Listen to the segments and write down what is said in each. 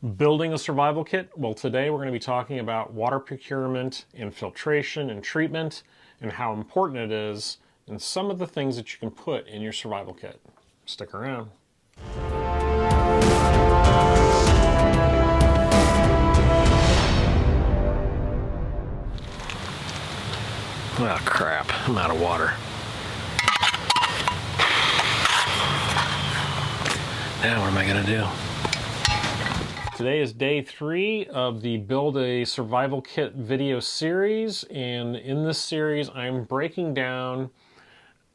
Building a survival kit? Well, today we're going to be talking about water procurement and filtration and treatment and how important it is and some of the things that you can put in your survival kit. Stick around. Oh crap, I'm out of water. Now what am I going to do? Today is day 3 of the Build a Survival Kit video series, and in this series I'm breaking down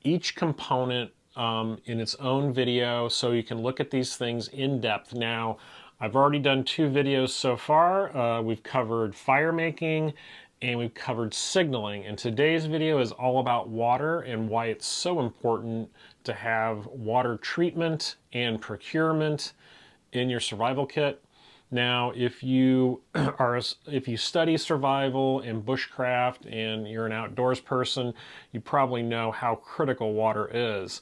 each component in its own video so you can look at these things in depth. Now, I've already done 2 videos so far. We've covered fire making and we've covered signaling, and today's video is all about water and why it's so important to have water treatment and procurement in your survival kit. Now, if you study survival and bushcraft and you're an outdoors person, you probably know how critical water is.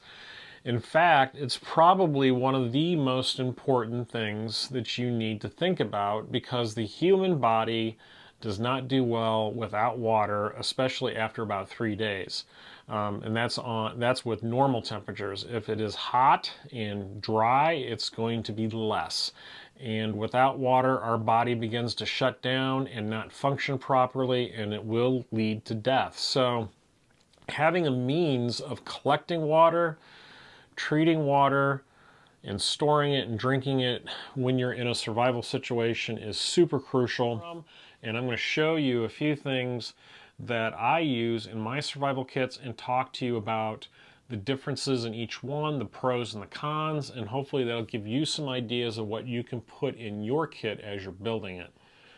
In fact, it's probably one of the most important things that you need to think about, because the human body does not do well without water, especially after about 3 days. And that's with normal temperatures. If it is hot and dry, it's going to be less. And without water, our body begins to shut down and not function properly, and it will lead to death. So having a means of collecting water, treating water, and storing it and drinking it when you're in a survival situation is super crucial. And I'm going to show you a few things that I use in my survival kits and talk to you about the differences in each one, the pros and the cons, and hopefully that'll give you some ideas of what you can put in your kit as you're building it.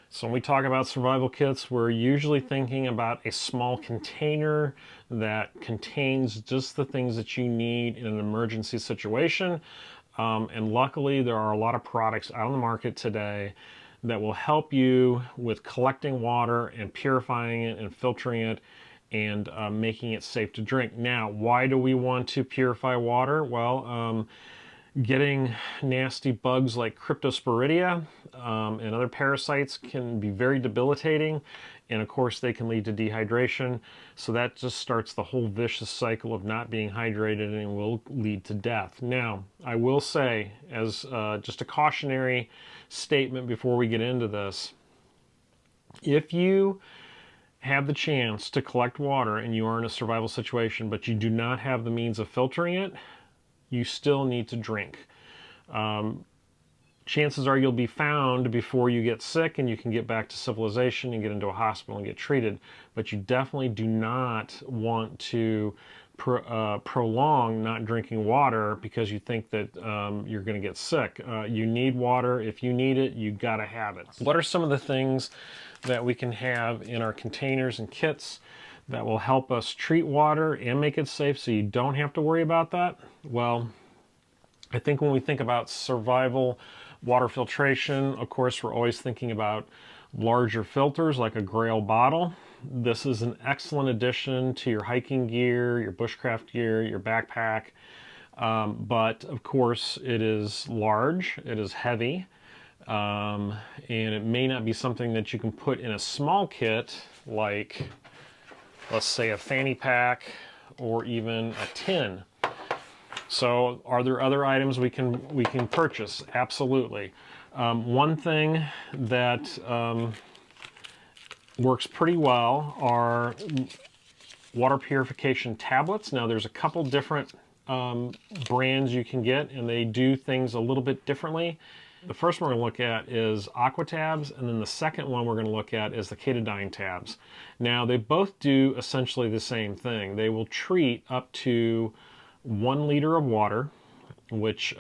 So when we talk about survival kits, we're usually thinking about a small container that contains just the things that you need in an emergency situation. And luckily there are a lot of products out on the market today that will help you with collecting water and purifying it and filtering it and making it safe to drink. Now, why do we want to purify water? Well, getting nasty bugs like Cryptosporidia and other parasites can be very debilitating, and of course they can lead to dehydration. So that just starts the whole vicious cycle of not being hydrated and will lead to death. Now, I will say, as just a cautionary statement before we get into this, if you have the chance to collect water and you are in a survival situation but you do not have the means of filtering it, you still need to drink. Chances are you'll be found before you get sick and you can get back to civilization and get into a hospital and get treated, but you definitely do not want to prolong not drinking water because you think that you're going to get sick. You need water. If you need it, you got to have it. What are some of the things that we can have in our containers and kits that will help us treat water and make it safe so you don't have to worry about that? Well, I think when we think about survival water filtration, of course, we're always thinking about larger filters like a GRAYL bottle. This is an excellent addition to your hiking gear, your bushcraft gear, your backpack. But of course, it is large, it is heavy, and it may not be something that you can put in a small kit like, let's say, a fanny pack or even a tin. So are there other items we can purchase? Absolutely. One thing that works pretty well are water purification tablets. Now there's a couple different brands you can get, and they do things a little bit differently. The first one we're going to look at is AquaTabs, and then the second one we're going to look at is the Ketadine tabs. Now they both do essentially the same thing. They will treat up to 1 liter of water, which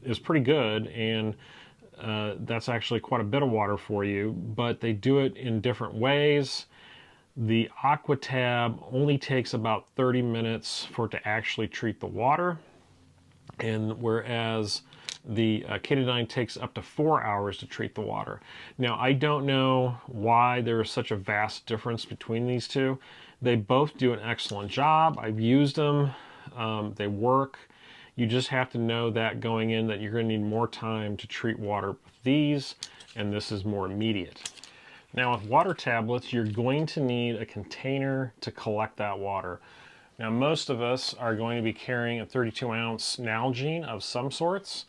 is pretty good, and that's actually quite a bit of water for you, but they do it in different ways. The AquaTab only takes about 30 minutes for it to actually treat the water, and whereas the Ketadine takes up to 4 hours to treat the water. Now, I don't know why there is such a vast difference between these two. They both do an excellent job. I've used them. They work. You just have to know that going in that you're going to need more time to treat water with these, and this is more immediate. Now with water tablets, you're going to need a container to collect that water. Now most of us are going to be carrying a 32-ounce Nalgene of some sorts,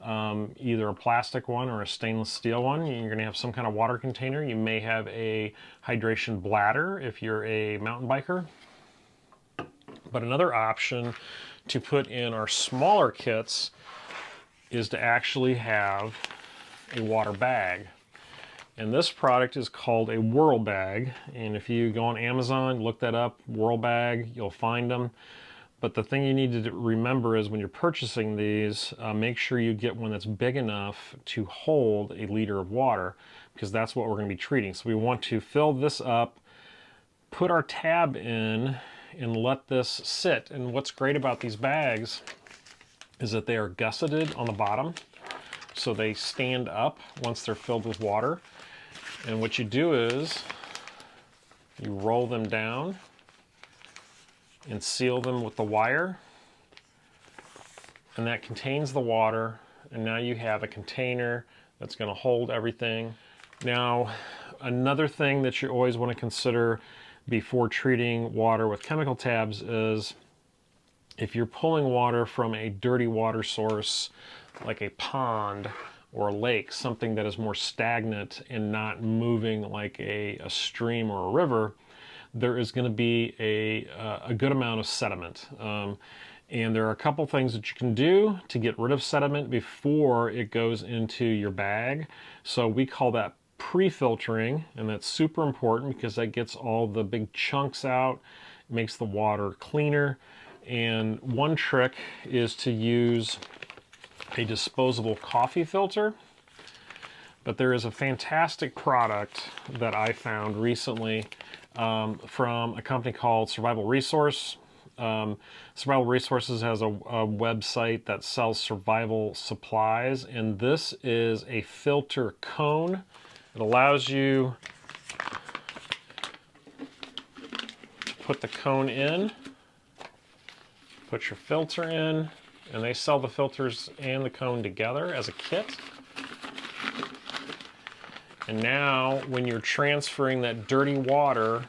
either a plastic one or a stainless steel one. You're going to have some kind of water container. You may have a hydration bladder if you're a mountain biker. But another option to put in our smaller kits is to actually have a water bag. And this product is called a Whirl Bag. And if you go on Amazon, look that up, Whirl Bag, you'll find them. But the thing you need to remember is when you're purchasing these, make sure you get one that's big enough to hold a liter of water, because that's what we're going to be treating. So we want to fill this up, put our tab in, and let this sit. And what's great about these bags is that they are gusseted on the bottom, so they stand up once they're filled with water. And what you do is you roll them down and seal them with the wire, and that contains the water, and now you have a container that's going to hold everything. Now, another thing that you always want to consider before treating water with chemical tabs is if you're pulling water from a dirty water source like a pond or a lake, something that is more stagnant and not moving like a stream or a river, there is going to be a good amount of sediment. And there are a couple things that you can do to get rid of sediment before it goes into your bag. So we call that pre-filtering, and that's super important because that gets all the big chunks out, makes the water cleaner. And one trick is to use a disposable coffee filter. But there is a fantastic product that I found recently from a company called Survival Resource. Survival Resources has a website that sells survival supplies, and this is a filter cone. It allows you to put the cone in, put your filter in, and they sell the filters and the cone together as a kit. And now when you're transferring that dirty water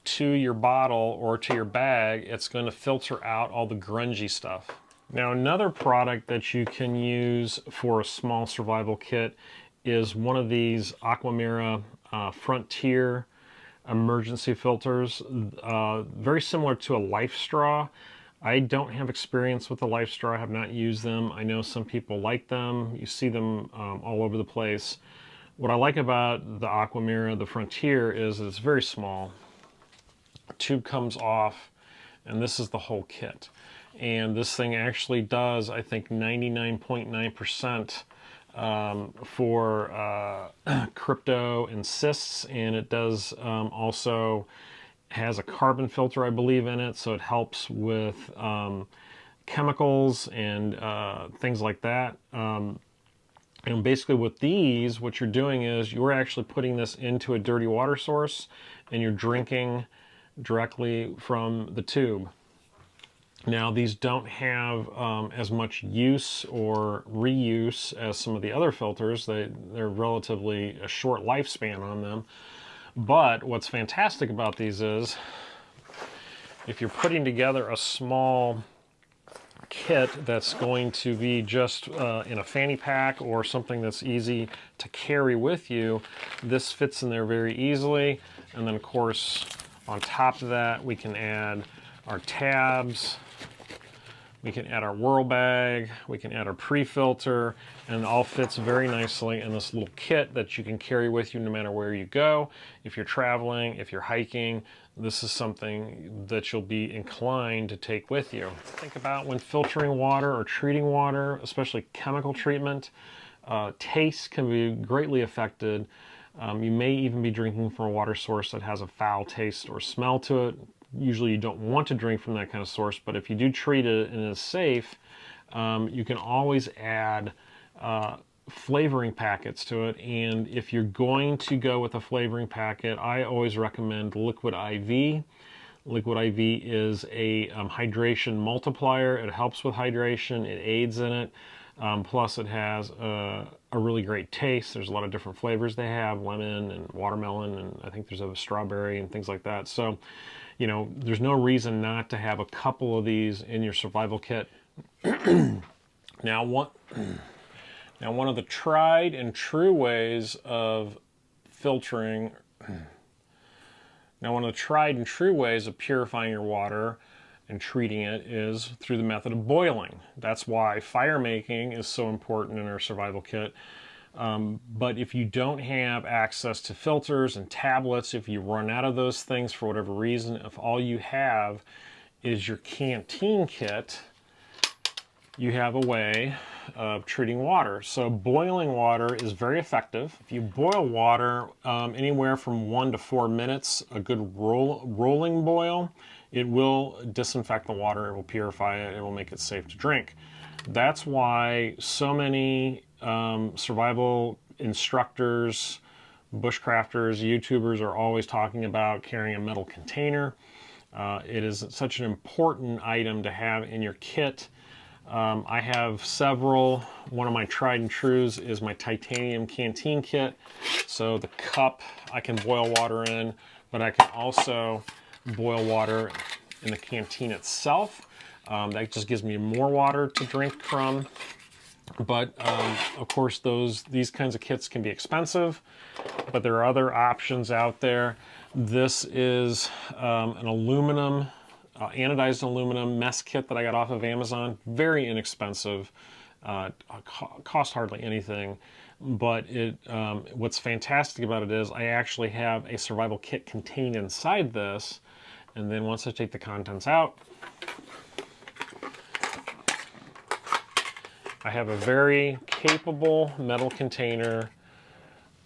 to your bottle or to your bag, it's going to filter out all the grungy stuff. Now another product that you can use for a small survival kit is one of these Aquamira Frontier emergency filters, very similar to a life straw. I don't have experience with the life straw. I have not used them. I know some people like them. You see them all over the place. What I like about the Aquamira, the Frontier, is it's very small. The tube comes off, and this is the whole kit. And this thing actually does, I think, 99.9% for crypto and cysts, and it does also has a carbon filter, I believe, in it, so it helps with chemicals and things like that. And basically with these, what you're doing is you're actually putting this into a dirty water source and you're drinking directly from the tube. Now these don't have as much use or reuse as some of the other filters. They're relatively a short lifespan on them. But what's fantastic about these is if you're putting together a small kit that's going to be just in a fanny pack or something that's easy to carry with you, this fits in there very easily. And then of course on top of that we can add our tabs, we can add our Whirl Bag, we can add our pre-filter, and it all fits very nicely in this little kit that you can carry with you no matter where you go. If you're traveling, if you're hiking, this is something that you'll be inclined to take with you. Think about when filtering water or treating water, especially chemical treatment, taste can be greatly affected. You may even be drinking from a water source that has a foul taste or smell to it. Usually you don't want to drink from that kind of source, but if you do treat it and it's safe, you can always add flavoring packets to it. And if you're going to go with a flavoring packet, I always recommend Liquid IV. Liquid IV is a hydration multiplier. It helps with hydration. It aids in it. Plus it has a really great taste. There's a lot of different flavors they have, lemon and watermelon, and I think there's a strawberry and things like that. So, you know, there's no reason not to have a couple of these in your survival kit. Now one of the tried and true ways of filtering, one of the tried and true ways of purifying your water and treating it is through the method of boiling. That's why fire making is so important in our survival kit. But if you don't have access to filters and tablets, if you run out of those things for whatever reason, if all you have is your canteen kit, you have a way of treating water. So boiling water is very effective. If you boil water anywhere from 1 to 4 minutes, a good rolling boil, it will disinfect the water, it will purify it, it will make it safe to drink. That's why so many survival instructors, bushcrafters, YouTubers are always talking about carrying a metal container. It is such an important item to have in your kit. I have several. One of my tried and trues is my titanium canteen kit. So the cup I can boil water in, but I can also boil water in the canteen itself. That just gives me more water to drink from. But of course these kinds of kits can be expensive, but there are other options out there. This is an aluminum, anodized aluminum mess kit that I got off of Amazon. Very inexpensive, cost hardly anything. But what's fantastic about it is I actually have a survival kit contained inside this. And then once I take the contents out, I have a very capable metal container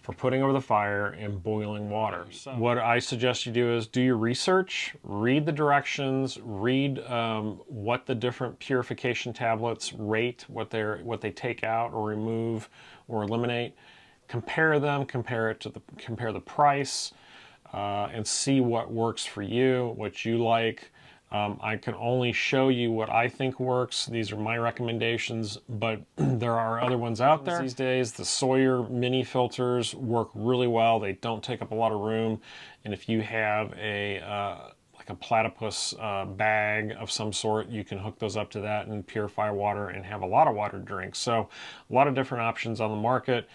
for putting over the fire and boiling water. So what I suggest you do is do your research, read the directions, read what the different purification tablets rate, what they take out or remove or eliminate. Compare them, compare the price, and see what works for you, what you like. I can only show you what I think works. These are my recommendations, but there are other ones out there these days. The Sawyer mini filters work really well. They don't take up a lot of room. And if you have like a platypus bag of some sort, you can hook those up to that and purify water and have a lot of water to drink. So a lot of different options on the market.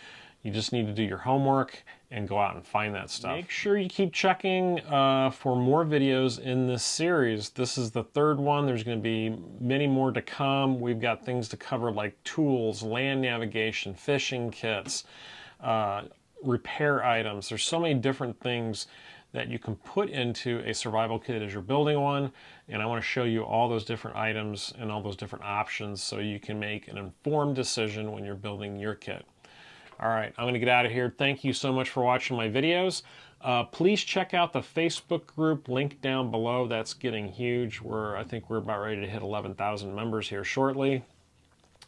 You just need to do your homework and go out and find that stuff. Make sure you keep checking for more videos in this series. This is the third one. There's going to be many more to come. We've got things to cover like tools, land navigation, fishing kits, repair items. There's so many different things that you can put into a survival kit as you're building one. And I want to show you all those different items and all those different options so you can make an informed decision when you're building your kit. All right, I'm going to get out of here. Thank you so much for watching my videos. Please check out the Facebook group, link down below. That's getting huge. I think we're about ready to hit 11,000 members here shortly.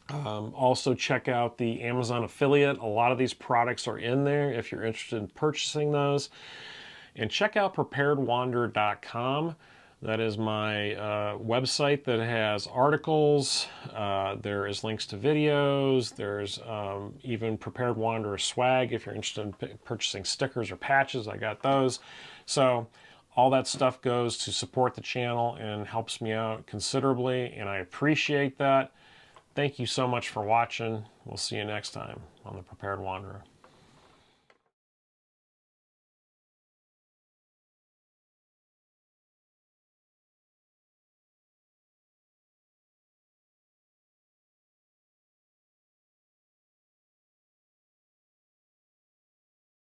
Also check out the Amazon affiliate. A lot of these products are in there if you're interested in purchasing those. And check out preparedwanderer.com. That is my website that has articles. There is links to videos. There's even Prepared Wanderer swag if you're interested in purchasing stickers or patches. I got those. So all that stuff goes to support the channel and helps me out considerably, and I appreciate that. Thank you so much for watching. We'll see you next time on the Prepared Wanderer.